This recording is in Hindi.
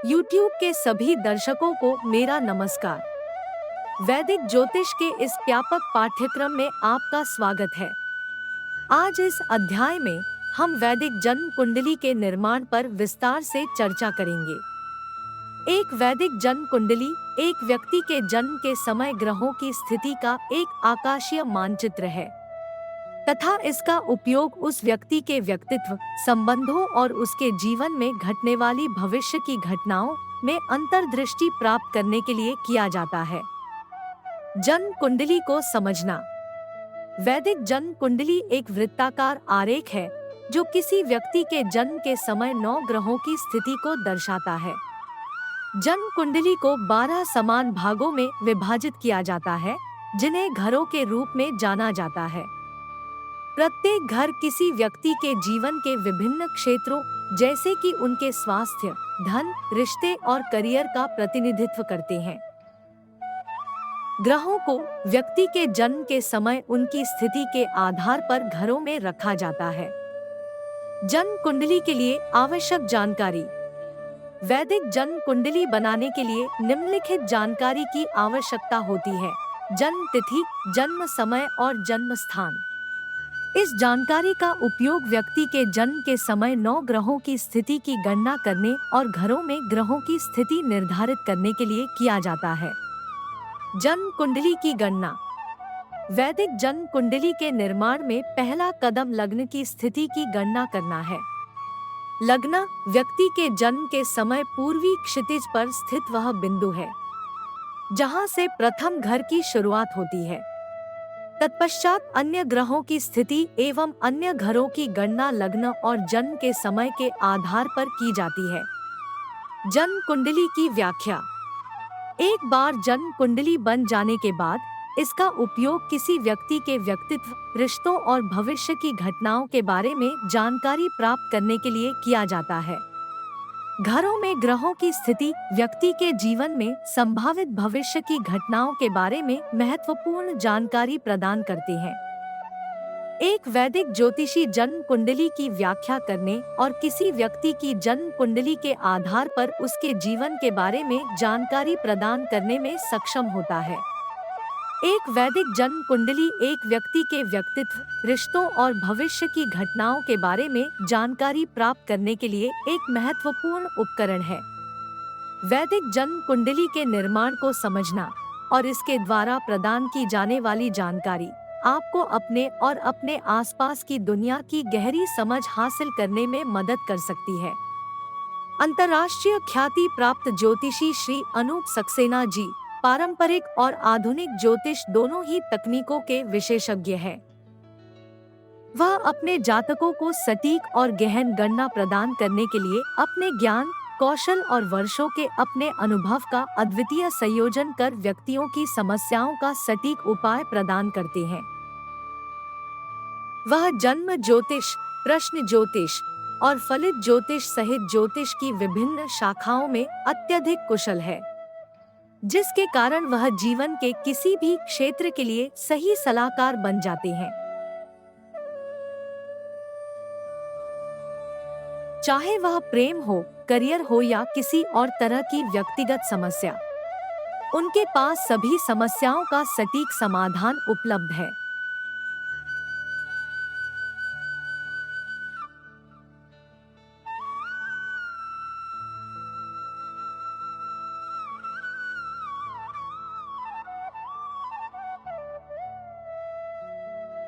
YouTube के सभी दर्शकों को मेरा नमस्कार। वैदिक ज्योतिष के इस व्यापक पाठ्यक्रम में आपका स्वागत है। आज इस अध्याय में हम वैदिक जन्म कुंडली के निर्माण पर विस्तार से चर्चा करेंगे। एक वैदिक जन्म कुंडली एक व्यक्ति के जन्म के समय ग्रहों की स्थिति का एक आकाशीय मानचित्र है तथा इसका उपयोग उस व्यक्ति के व्यक्तित्व, संबंधों और उसके जीवन में घटने वाली भविष्य की घटनाओं में अंतर्दृष्टि प्राप्त करने के लिए किया जाता है। जन्म कुंडली को समझना। वैदिक जन्म कुंडली एक वृत्ताकार आरेख है जो किसी व्यक्ति के जन्म के समय 9 ग्रहों की स्थिति को दर्शाता है। जन्म कुंडली को 12 समान भागों में विभाजित किया जाता है, जिन्हें घरों के रूप में जाना जाता है। प्रत्येक घर किसी व्यक्ति के जीवन के विभिन्न क्षेत्रों जैसे कि उनके स्वास्थ्य, धन, रिश्ते और करियर का प्रतिनिधित्व करते हैं। ग्रहों को व्यक्ति के जन्म के समय उनकी स्थिति के आधार पर घरों में रखा जाता है। जन्म कुंडली के लिए आवश्यक जानकारी। वैदिक जन्म कुंडली बनाने के लिए निम्नलिखित जानकारी की आवश्यकता होती है: जन्म तिथि, जन्म समय और जन्म स्थान। इस जानकारी का उपयोग व्यक्ति के जन्म के समय 9 ग्रहों की स्थिति की गणना करने और घरों में ग्रहों की स्थिति निर्धारित करने के लिए किया जाता है। जन्म कुंडली की गणना। वैदिक जन्म कुंडली के निर्माण में पहला कदम लग्न की स्थिति की गणना करना है। लग्न व्यक्ति के जन्म के समय पूर्वी क्षितिज पर स्थित वह बिंदु है जहां से प्रथम घर की शुरुआत होती है। तत्पश्चात अन्य ग्रहों की स्थिति एवं अन्य घरों की गणना लग्न और जन्म के समय के आधार पर की जाती है। जन्म कुंडली की व्याख्या। एक बार जन्म कुंडली बन जाने के बाद इसका उपयोग किसी व्यक्ति के व्यक्तित्व, रिश्तों और भविष्य की घटनाओं के बारे में जानकारी प्राप्त करने के लिए किया जाता है। घरों में ग्रहों की स्थिति व्यक्ति के जीवन में संभावित भविष्य की घटनाओं के बारे में महत्वपूर्ण जानकारी प्रदान करते हैं। एक वैदिक ज्योतिषी जन्म कुंडली की व्याख्या करने और किसी व्यक्ति की जन्म कुंडली के आधार पर उसके जीवन के बारे में जानकारी प्रदान करने में सक्षम होता है। एक वैदिक जन्म कुंडली एक व्यक्ति के व्यक्तित्व, रिश्तों और भविष्य की घटनाओं के बारे में जानकारी प्राप्त करने के लिए एक महत्वपूर्ण उपकरण है। वैदिक जन्म कुंडली के निर्माण को समझना और इसके द्वारा प्रदान की जाने वाली जानकारी आपको अपने और अपने आसपास की दुनिया की गहरी समझ हासिल करने में मदद कर सकती है। अंतर्राष्ट्रीय ख्याति प्राप्त ज्योतिषी श्री अनूप सक्सेना जी पारंपरिक और आधुनिक ज्योतिष दोनों ही तकनीकों के विशेषज्ञ हैं। वह अपने जातकों को सटीक और गहन गणना प्रदान करने के लिए अपने ज्ञान, कौशल और वर्षों के अपने अनुभव का अद्वितीय संयोजन कर व्यक्तियों की समस्याओं का सटीक उपाय प्रदान करते हैं। वह जन्म ज्योतिष, प्रश्न ज्योतिष और फलित ज्योतिष सहित ज्योतिष की विभिन्न शाखाओं में अत्यधिक कुशल है, जिसके कारण वह जीवन के किसी भी क्षेत्र के लिए सही सलाहकार बन जाते हैं। चाहे वह प्रेम हो, करियर हो या किसी और तरह की व्यक्तिगत समस्या, उनके पास सभी समस्याओं का सटीक समाधान उपलब्ध है।